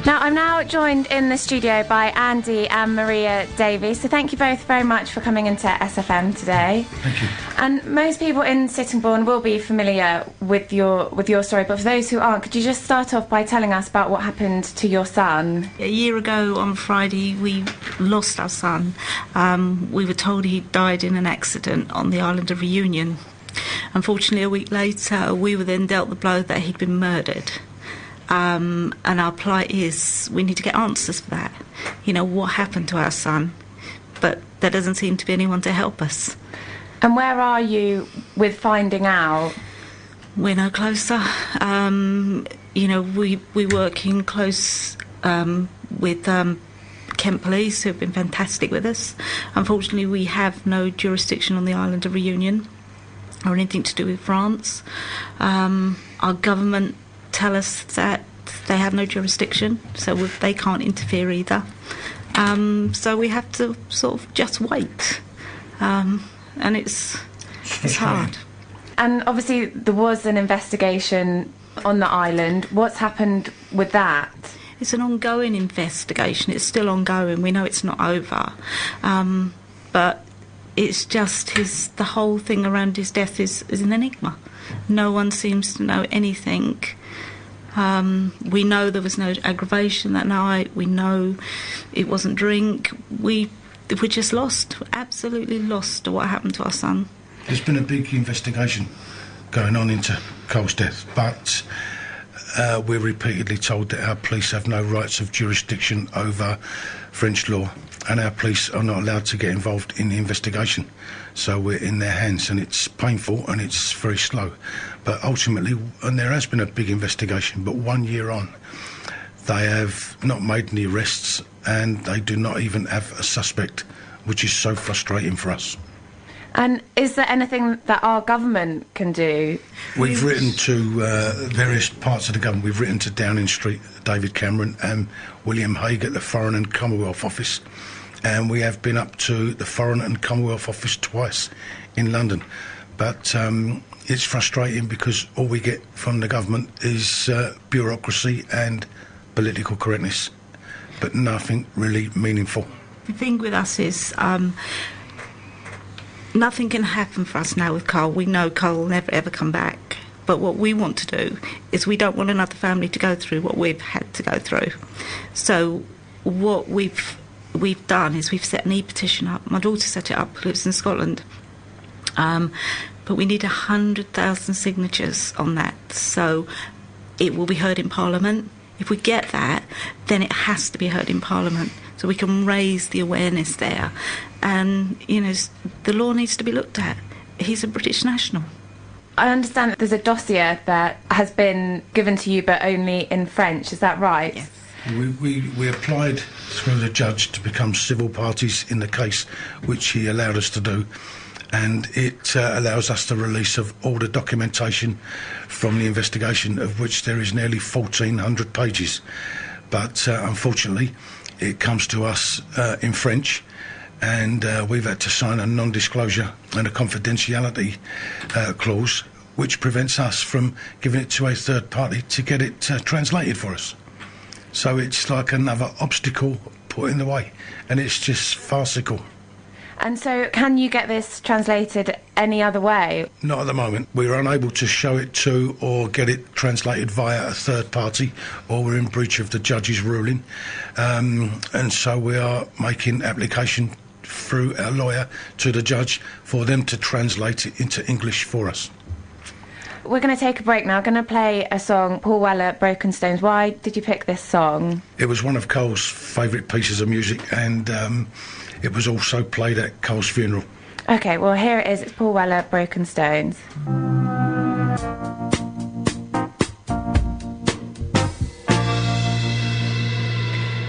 Now, I'm now joined in the studio by Andy and Maria Davies. So thank you both very much for coming into SFM today. Thank you. And most people in Sittingbourne will be familiar with your story, but for those who aren't, could you just start off by telling us about what happened to your son? A year ago on Friday, we lost our son. We were told he died in an accident on the island of Reunion. Unfortunately, a week later, we were then dealt the blow that he'd been murdered. And our plight is we need to get answers for that. You know, what happened to our son? But there doesn't seem to be anyone to help us. And where are you with finding out? We're no closer. You know, we work in close with Kent Police, who have been fantastic with us. Unfortunately, we have no jurisdiction on the island of Reunion or anything to do with France. Our government tell us that they have no jurisdiction, so they can't interfere either. So we have to sort of just wait, and it's hard. And obviously there was an investigation on the island. What's happened with that? It's an ongoing investigation. It's still ongoing. We know it's not over, but it's just the whole thing around his death is an enigma. No one seems to know anything. We know there was no aggravation that night. We know it wasn't drink. We're just lost. We're absolutely lost to what happened to our son. There's been a big investigation going on into Cole's death, but we're repeatedly told that our police have no rights of jurisdiction over French law, and our police are not allowed to get involved in the investigation. So we're in their hands, and it's painful and it's very slow. But ultimately, and there has been a big investigation, but 1 year on, they have not made any arrests, and they do not even have a suspect, which is so frustrating for us. And is there anything that our government can do? We've written to various parts of the government. We've written to Downing Street, David Cameron, and William Hague at the Foreign and Commonwealth Office. And we have been up to the Foreign and Commonwealth Office twice in London. But it's frustrating because all we get from the government is bureaucracy and political correctness, but nothing really meaningful. The thing with us is nothing can happen for us now with Cole. We know Cole will never ever come back. But what we want to do is we don't want another family to go through what we've had to go through. So what we've done is we've set an e-petition up. My daughter set it up, who lives in Scotland. But we need 100,000 signatures on that. So it will be heard in Parliament. If we get that, then it has to be heard in Parliament. So we can raise the awareness there. And, you know, the law needs to be looked at. He's a British national. I understand that there's a dossier that has been given to you, but only in French. Is that right? Yes. We applied through the judge to become civil parties in the case, which he allowed us to do. And it allows us the release of all the documentation from the investigation, of which there is nearly 1,400 pages. But unfortunately, it comes to us in French, and we've had to sign a non-disclosure and a confidentiality clause, which prevents us from giving it to a third party to get it translated for us. So it's like another obstacle put in the way, and it's just farcical. And so can you get this translated any other way? Not at the moment. We're unable to show it to or get it translated via a third party, or we're in breach of the judge's ruling. And so we are making application through our lawyer to the judge for them to translate it into English for us. We're going to take a break now. I'm going to play a song, Paul Weller, Broken Stones. Why did you pick this song? It was one of Cole's favourite pieces of music, and it was also played at Cole's funeral. OK, well, here it is. It's Paul Weller, Broken Stones.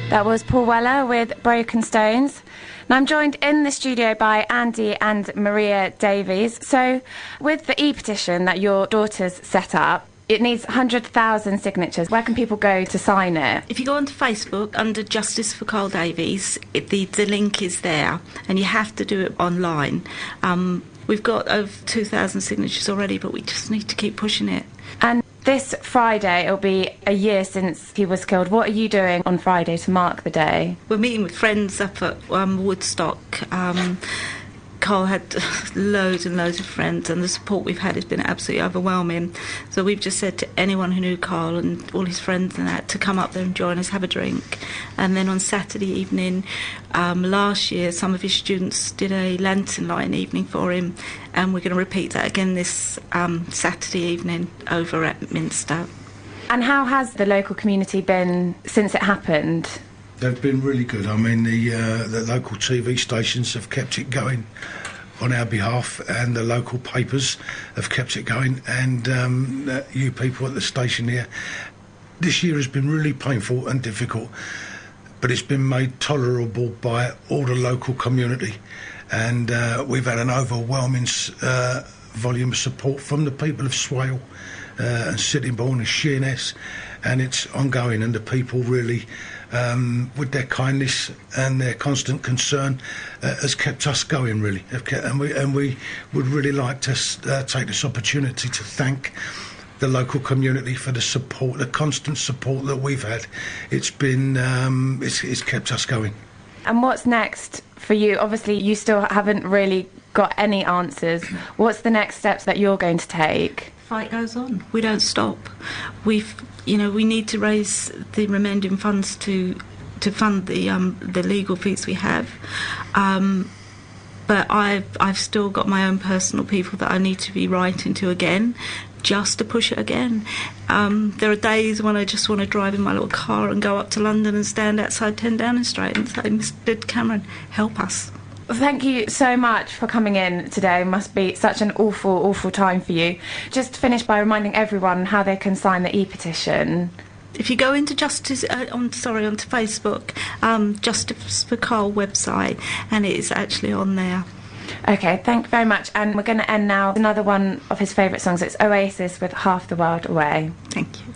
That was Paul Weller with Broken Stones. And I'm joined in the studio by Andy and Maria Davies. So with the e-petition that your daughter's set up, it needs 100,000 signatures. Where can people go to sign it? If you go onto Facebook under Justice for Cole Davies, the link is there, and you have to do it online. We've got over 2,000 signatures already, but we just need to keep pushing it. And This Friday, it'll be a year since he was killed. What are you doing on Friday to mark the day? We're meeting with friends up at Woodstock. Carl had loads and loads of friends, and the support we've had has been absolutely overwhelming. So we've just said to anyone who knew Carl and all his friends and that to come up there and join us, have a drink. And then on Saturday evening, last year, some of his students did a lantern lighting evening for him, and we're going to repeat that again this Saturday evening over at Minster. And how has the local community been since it happened? They've been really good. I mean, the local TV stations have kept it going on our behalf, and the local papers have kept it going, and you people at the station here. This year has been really painful and difficult, but it's been made tolerable by all the local community, and we've had an overwhelming volume of support from the people of Swale and Sittingbourne and Sheerness, and it's ongoing, and the people really, with their kindness and their constant concern, has kept us going, really. And we would really like to take this opportunity to thank the local community for the support, the constant support that we've had. It's been, it's kept us going. And what's next for you? Obviously, you still haven't really got any answers. What's the next steps that you're going to take? Fight goes on. We don't stop. We need to raise the remaining funds to fund the legal fees we have. But I've still got my own personal people that I need to be writing to again, just to push it again. There are days when I just want to drive in my little car and go up to London and stand outside 10 Downing Street and say, Mr. Cameron, help us. Thank you so much for coming in today. It must be such an awful, awful time for you. Just to finish by reminding everyone how they can sign the e-petition. If you go into onto Facebook, Justice for Carl website, and it is actually on there. Okay, thank you very much. And we're going to end now with another one of his favourite songs. It's Oasis with Half the World Away. Thank you.